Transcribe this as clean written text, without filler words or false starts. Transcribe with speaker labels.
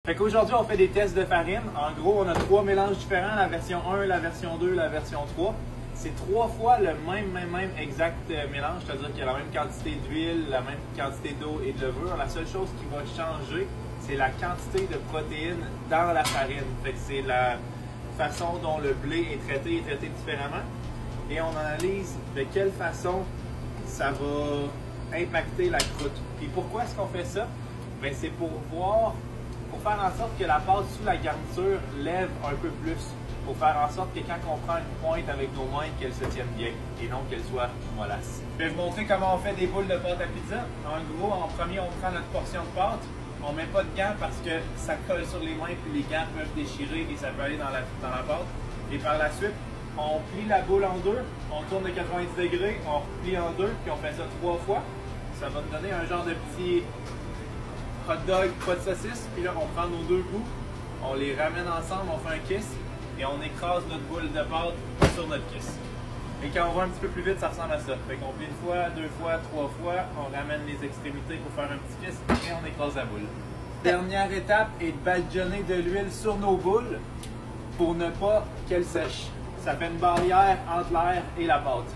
Speaker 1: Fait qu'aujourd'hui, on fait des tests de farine. En gros, on a 3 mélanges différents, la version 1, la version 2, la version 3. C'est 3 fois le même exact mélange, c'est-à-dire qu'il y a la même quantité d'huile, la même quantité d'eau et de levure. La seule chose qui va changer, c'est la quantité de protéines dans la farine. Fait que c'est la façon dont le blé est traité différemment. Et on analyse de quelle façon ça va impacter la croûte. Puis pourquoi est-ce qu'on fait ça? Bien, c'est pour faire en sorte que la pâte sous la garniture lève un peu plus. Pour faire en sorte que quand on prend une pointe avec nos mains, qu'elle se tienne bien et non qu'elle soit mollasse. Je vais vous montrer comment on fait des boules de pâte à pizza. En gros, en premier, on prend notre portion de pâte. On ne met pas de gants parce que ça colle sur les mains puis les gants peuvent déchirer et ça peut aller dans la pâte. Et par la suite, on plie la boule en deux, on tourne de 90 degrés, on replie en deux, puis on fait ça 3 fois. Ça va nous donner un genre de petit hot dog, pas de saucisse. Puis là, on prend nos deux bouts, on les ramène ensemble, on fait un kiss et on écrase notre boule de pâte sur notre kiss. Et quand on va un petit peu plus vite, ça ressemble à ça. Fait qu'on plie une fois, 2 fois, 3 fois, on ramène les extrémités pour faire un petit kiss et on écrase la boule. Dernière étape est de badigeonner de l'huile sur nos boules pour ne pas qu'elles sèchent. Ça fait une barrière entre l'air et la pâte.